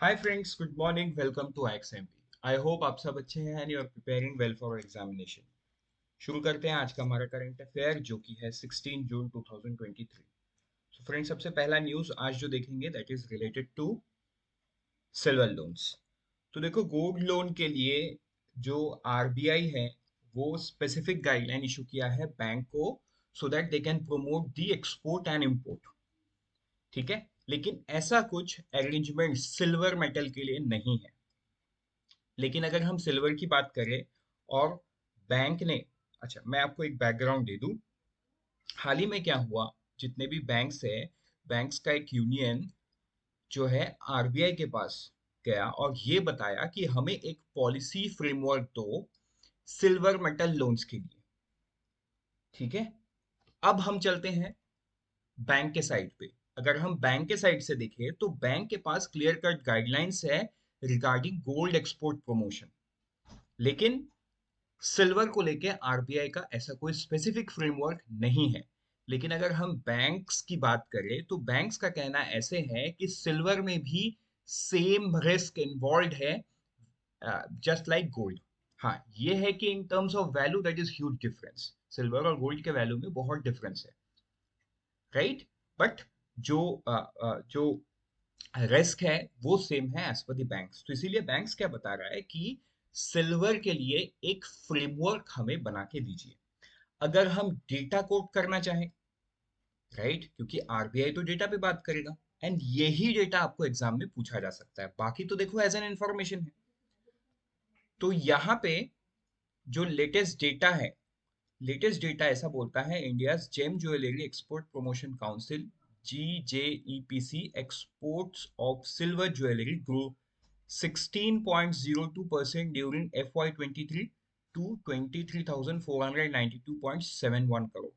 Hi friends, good morning. Welcome to IXMP। I hope आप सब अच्छे हैं and you are preparing well for examination. शुरू करते हैं आज का हमारा करंट अफेयर जो कि है 16 जून 2023। सो फ्रेंड्स, सबसे पहला न्यूज़ आज जो देखेंगे that is related to silver loans. तो देखो, गोल्ड लोन के लिए जो RBI है वो स्पेसिफिक गाइडलाइन इशू किया है बैंक को, so that they can promote the export and import. ठीक है, लेकिन ऐसा कुछ अरेंजमेंट सिल्वर मेटल के लिए नहीं है। लेकिन अगर हम सिल्वर की बात करें और बैंक ने, अच्छा मैं आपको एक बैकग्राउंड दे दूं। हाल ही में क्या हुआ, जितने भी बैंक्स है, बैंक्स का एक यूनियन जो है RBI के पास गया और ये बताया कि हमें एक पॉलिसी फ्रेमवर्क दो सिल्वर मेटल लोन्स के लिए। ठीक है, अब हम चलते हैं बैंक के साइड पे। अगर हम बैंक के साइड से देखें तो बैंक के पास क्लियर कट गाइडलाइंस है रिगार्डिंग गोल्ड एक्सपोर्ट प्रमोशन। लेकिन सिल्वर को लेके RBI का ऐसा कोई स्पेसिफिक फ्रेमवर्क नहीं है। लेकिन अगर हम बैंक्स की बात करें तो बैंक्स का कहना ऐसे है कि सिल्वर में भी सेम रिस्क इन्वॉल्व है, जस्ट लाइक गोल्ड। हाँ, ये है कि in terms of value that is huge difference, silver और गोल्ड के वैल्यू में बहुत डिफरेंस है, राइट। बट जो जो रिस्क है वो सेम है एज पर द बैंक्स। तो इसीलिए बैंक्स क्या बता रहा है कि सिल्वर के लिए एक फ्रेमवर्क हमें बना के दीजिए। अगर हम डेटा कोट करना चाहें, राइट, क्योंकि RBI तो डेटा पे बात करेगा एंड यही डेटा आपको एग्जाम में पूछा जा सकता है, बाकी तो देखो एज एन इंफॉर्मेशन है। तो यहाँ पे जो लेटेस्ट डेटा है, लेटेस्ट डेटा ऐसा बोलता है India gem jewellery export promotion council GJEPC exports of silver jewelry grew 16.02% during FY23 to 23,492.71 crore.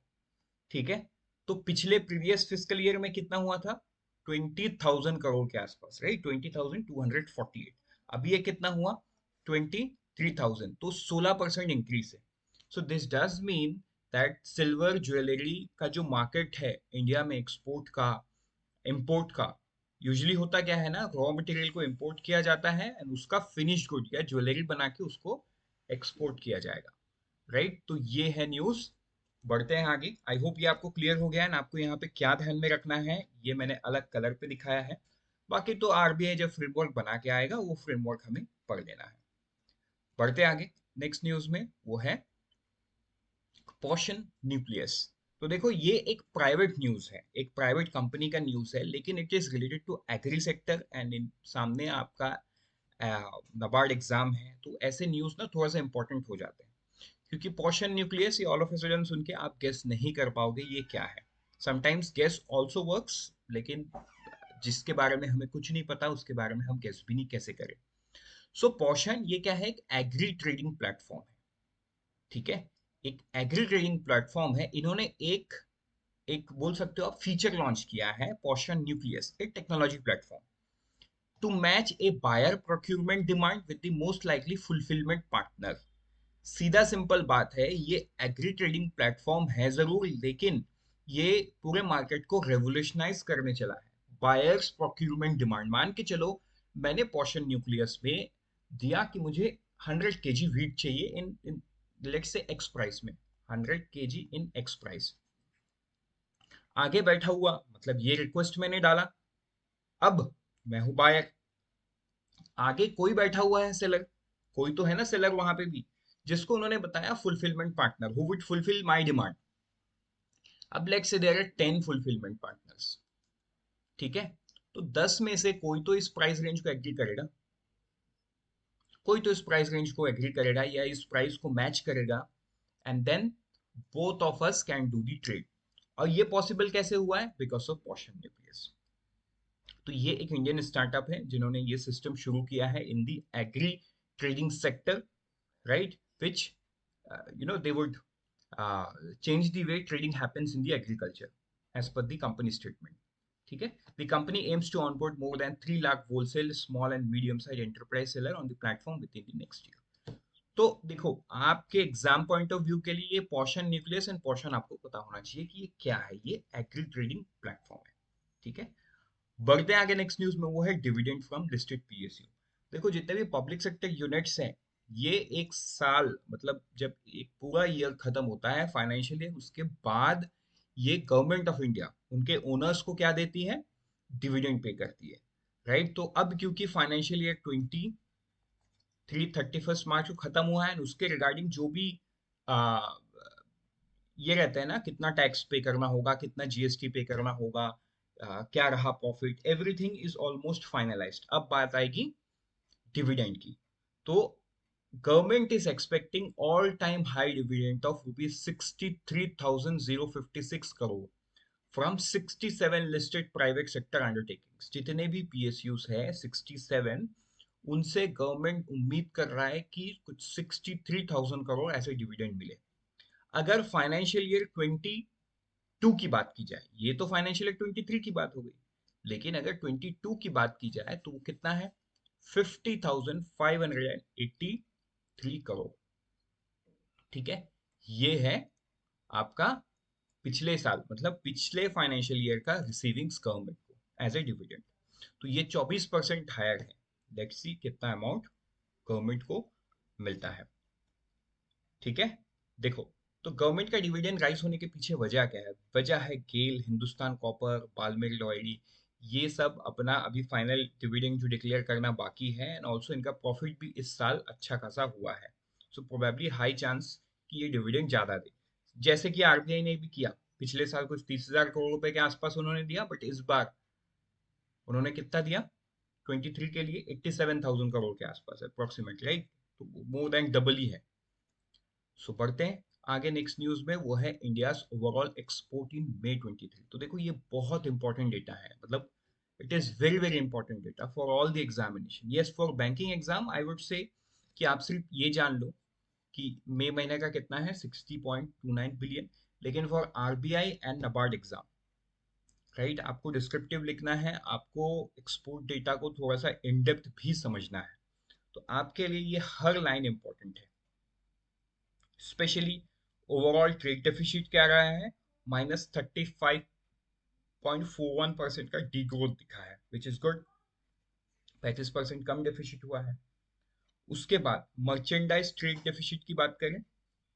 ठीक है, तो पिछले प्रीवियस फिस्कल ईयर में कितना हुआ था? 20,000 करोड़ के आसपास, राइट, 20,248। अभी ये कितना हुआ? 23,000, तो 16% इंक्रीज है। So this does mean that silver jewellery का जो मार्केट है इंडिया में एक्सपोर्ट का, इंपोर्ट का, यूजुअली होता क्या है ना, रॉ मटेरियल को इंपोर्ट किया जाता है एंड उसका फिनिश गुड या ज्वेलरी बना के उसको एक्सपोर्ट किया जाएगा, राइट। तो ये है न्यूज़। बढ़ते हैं आगे। आई होप ये आपको क्लियर हो गया है ना, आपको यहाँ पे क्या ध्यान में रखना है ये मैंने अलग कलर पे दिखाया है। बाकी तो RBI जब फ्रेमवर्क बना के आएगा वो फ्रेमवर्क हमें पढ़ लेना है। बढ़ते आगे, नेक्स्ट न्यूज़ में वो है पोशन न्यूक्लियस। तो देखो, ये एक प्राइवेट न्यूज़ है, एक प्राइवेट कंपनी का न्यूज़ है, लेकिन it is related to agri sector and in सामने आपका नबार्ड एग्जाम है, तो ऐसे न्यूज़ ना थोड़ा सा इंपॉर्टेंट हो जाते हैं। क्योंकि पोर्शन न्यूक्लियस ये ऑल ऑफ ए सडन सुन के आप गेस नहीं कर पाओगे ये क्या है। समटाइम्स गेस ऑल्सो वर्क्स, लेकिन जिसके बारे में हमें कुछ नहीं पता उसके बारे में हम गेस भी नहीं कैसे करें। सो पोर्शन ये क्या है? एक एग्री ट्रेडिंग प्लेटफॉर्म है। ठीक है, एक एग्री ट्रेडिंग प्लेटफॉर्म है। इन्होंने एक एक बोल सकते हो आप फीचर लॉन्च किया है, पोर्शन न्यूक्लियस, एक technology platform to match a buyer procurement demand with the most likely fulfilment partner. सीधा सिंपल बात है, ये एग्री ट्रेडिंग प्लेटफॉर्म है जरूर, लेकिन ये पूरे मार्केट को रेवोल्यूशनाइज करने चला है। बायर्स प्रोक्यूरमेंट डिमांड, मान के चलो मैंने पोर्शन न्यूक्लियस में दिया कि मुझे 100 kg व्हीट चाहिए in let's say x price में, 100 kg इन एक्स प्राइस। आगे बैठा हुआ मतलब ये रिक्वेस्ट मैंने डाला, अब मैं हूं बायर, आगे कोई बैठा हुआ है सेलर, कोई तो है ना सेलर वहां पे भी, जिसको उन्होंने बताया fulfilment partner who would fulfil my demand. अब let's say there are 10 fulfilment partners. ठीक है, तो 10 में से कोई तो इस प्राइस रेंज को एग्री करेगा, कोई तो इस प्राइस रेंज को एग्री करेगा या इस प्राइस को मैच करेगा, and then both of us can do the trade. और ये पॉसिबल कैसे हुआ है? Because of portion nucleus. तो ये एक इंडियन स्टार्टअप है जिन्होंने ये सिस्टम शुरू किया है in the agri trading sector, right, which they would change the way trading happens in the agriculture as per the company statement. ठीक है, the company aims to onboard more than 3 lakh wholesale small and medium sized enterprise seller on the platform within the next year. तो देखो, आपके exam point of view के लिए ये portion nucleus end portion आपको पता होना चाहिए कि ये क्या है। ये एग्री ट्रेडिंग प्लेटफॉर्म है। ठीक है, बढ़ते हैं आगे नेक्स्ट न्यूज में, वो है डिविडेंड फ्रॉम लिस्टेड पीएसयू। देखो जितने भी पब्लिक सेक्टर यूनिट्स हैं, ये एक साल मतलब जब एक पूरा ईयर खत्म होता है फाइनेंशियल ईयर, उसके बाद ये गवर्नमेंट ऑफ इंडिया उनके ओनर्स को क्या देती है, डिविडेंड पे करती है, राइट। तो अब क्योंकि फाइनेंशियल ईयर 31 मार्च को खत्म हुआ है, उसके रिगार्डिंग जो भी आ, ये रहता है ना, कितना टैक्स पे करना होगा, कितना जीएसटी पे करना होगा, क्या रहा profit, everything is almost finalised. अब बात आएगी डिविडेंड की। तो government is expecting all time high dividend of ₹63,056 crore from 67 listed private sector undertakings. जितने भी पीएसयूज है 67, उनसे गवर्नमेंट उम्मीद कर रहा है कि कुछ 63,000 करोड़ ऐसे डिविडेंड मिले। अगर फाइनेंशियल ईयर 22 की बात की जाए, ये तो फाइनेंशियल ईयर 23 की बात हो गई, लेकिन अगर 22 की बात की जाए तो वो कितना है, 50,583 करोड़। ठीक है, ये है आपका पिछले साल मतलब पिछले फाइनेंशियल ईयर का रिसीविंग्स गवर्नमेंट को एज ए डिविडेंड। तो ये 24% हायर है। लेट्स सी कितना अमाउंट गवर्नमेंट को मिलता है। ठीक है, देखो, तो गवर्नमेंट का डिविडेंड राइज होने के पीछे वजह क्या है? वजह है गेल, हिंदुस्तान कॉपर, बाल्मेर लॉयडी, ये सब अपना अभी फाइनल डिविडेंड जो डिक्लेयर करना बाकी है, एंड ऑल्सो इनका प्रॉफिट भी इस साल अच्छा खासा हुआ है। सो प्रोबेबली हाई चांस कि ये डिविडेंड ज्यादा दे, जैसे कि आरबीआई ने भी किया। पिछले साल कुछ 30,000 करोड़ रुपए के आसपास उन्होंने दिया, बट इस बार उन्होंने कितना दिया, 23 के लिए 87,000 करोड़ के आसपास अप्रोक्सीमेटली, राइट। तो मोर देन डबल ही है। सो बढ़ते हैं आगे नेक्स्ट न्यूज में, वो है इंडियाज ओवरऑल एक्सपोर्ट इन मई 23। तो देखो ये बहुत इंपॉर्टेंट डेटा है, मतलब it is very very important data for all the examination. Yes, for banking exam I would say कि आप सिर्फ ये जान लो कि मई महीने का कितना है, 60.29 बिलियन। लेकिन for RBI and NABARD exam, right, आपको डिस्क्रिप्टिव लिखना है, आपको एक्सपोर्ट डेटा को थोड़ा सा इन डेप्थ भी समझना है, तो आपके लिए ये हर लाइन इंपॉर्टेंट है। स्पेशली ओवरऑल ट्रेड डेफिसिट क्या रहा है, -35.41% का डी ग्रोथ दिखा है, which is good. 35% come deficit हुआ है। उसके बाद मर्चेंडाइज ट्रेड डेफिसिट की बात करें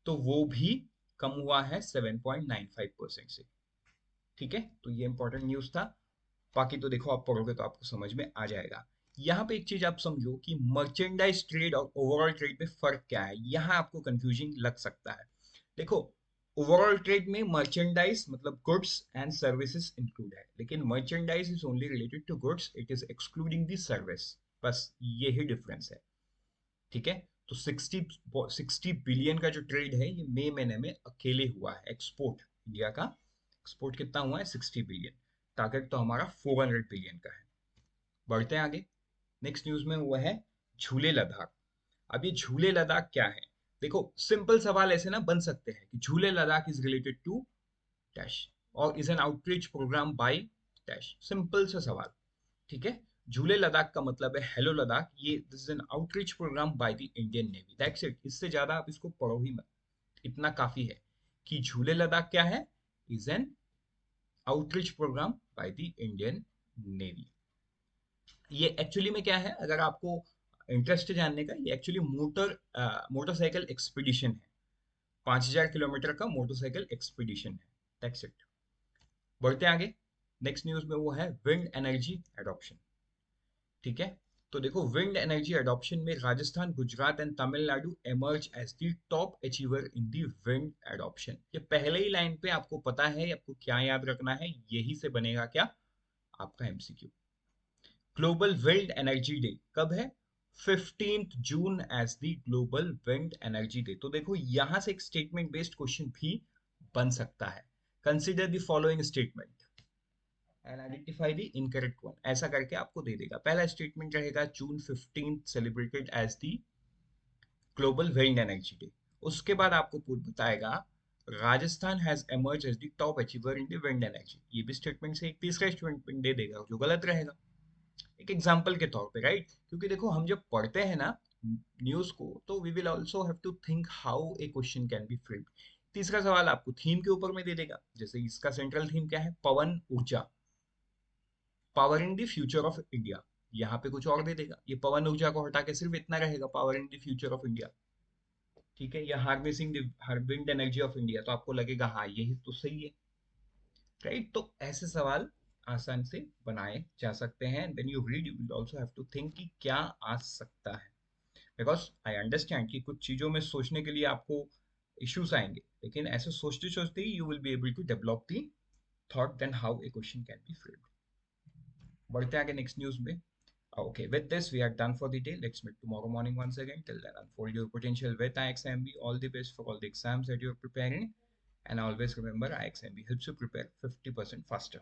तो वो भी कम हुआ है 7.95% से। ठीक है, तो ये इंपॉर्टेंट न्यूज था। बाकी तो देखो आप पढ़ोगे तो आपको समझ में आ जाएगा। यहाँ पे एक चीज आप समझो कि मर्चेंडाइज ट्रेड और ओवरऑल ट्रेड में फर्क क्या है, यहाँ आपको कंफ्यूजिंग लग सकता है। देखो, ओवरऑल ट्रेड में मर्चेंडाइज मतलब गुड्स एंड सर्विसेज इंक्लूड है, लेकिन merchandise is only related to goods, it is excluding the service. बस ये ही डिफरेंस है। ठीक है, तो 60 बिलियन का जो ट्रेड है ये मई महीने में अकेले हुआ है एक्सपोर्ट। इंडिया का एक्सपोर्ट कितना हुआ है, 60 बिलियन। टारगेट तो हमारा 400 बिलियन का है। बढ़ते हैं आगे नेक्स्ट न्यूज में, वो है झूले लद्दाख। अब ये झूले लद्दाख क्या है? देखो सिंपल सवाल ऐसे ना बन सकते हैं कि Julley Ladakh is related to dash और is an outreach programme by dash, simple सा सवाल। ठीक है, झूले लद्दाख का मतलब है हेलो लद्दाख, ये this is an outreach programme by the Indian Navy, that's it. इससे ज्यादा आप इसको पढ़ो ही मत, इतना काफी है कि झूले लद्दाख क्या है, is an outreach programme by the Indian Navy. ये एक्चुअली में क्या है, अगर आपको इंटरेस्ट है जानने का, ये एक्चुअली मोटरसाइकिल एक्सपीडिशन है। 5,000 किलोमीटर का मोटरसाइकिल एक्सपीडिशन है, दैट्स इट। बढ़ते हैं आगे नेक्स्ट न्यूज में, वो है विंड एनर्जी एडॉप्शन। ठीक है, तो देखो विंड एनर्जी एडॉप्शन में Rajasthan, Gujarat and Tamil Nadu emerge as the top achiever in the wind adoption. ये पहले ही लाइन पे आपको पता है आपको क्या याद रखना है, यही से बनेगा क्या आपका MCQ. Global wind energy day कब है, 15 June as the global wind energy day. तो देखो यहां से एक स्टेटमेंट बेस्ड क्वेश्चन भी बन सकता है। Consider the following statement and identify the incorrect one, ऐसा करके आपको दे देगा। पहला स्टेटमेंट रहेगा June 15 celebrated as the global wind energy day. उसके बाद आपको बताएगा Rajasthan has emerge as the top achiever in the wind energy, ये भी स्टेटमेंट से एक तीसरा स्टेटमेंट दे देगा जो गलत रहेगा, एक एग्जाम्पल के तौर पे, राइट। क्योंकि देखो हम जब पढ़ते हैं ना न्यूज को, तो we will also have to think how a question can be framed. तीसरा सवाल आपको थीम के ऊपर में दे देगा, जैसे इसका सेंट्रल थीम क्या है, पवन ऊर्जा। Power in the future of India, यहाँ पे कुछ और दे देगा, ये पवन ऊर्जा को हटा के सिर्फ इतना रहेगा, power in the future of India. ठीक है, या harnessing the wind energy of India, तो आपको लगेगा हाँ यही तो सही है, राइट। तो ऐसे सवाल आसान से बनाए जा सकते हैं। When you read you will also have to think कि क्या आ सकता है, बिकॉज आई अंडरस्टैंड कि कुछ चीजों में सोचने के लिए आपको इश्यूज आएंगे, लेकिन ऐसे सोचते सोचते ही you will be able to develop the thought then how a question can be framed. बढ़ते हैं आगे नेक्स्ट न्यूज में। Okay, with this, we are done for the day. Let's meet tomorrow morning once again. Till then, unfold your potential with IXMB. All the best for all the exams that you're preparing. And always remember, IXMB helps you prepare 50% faster.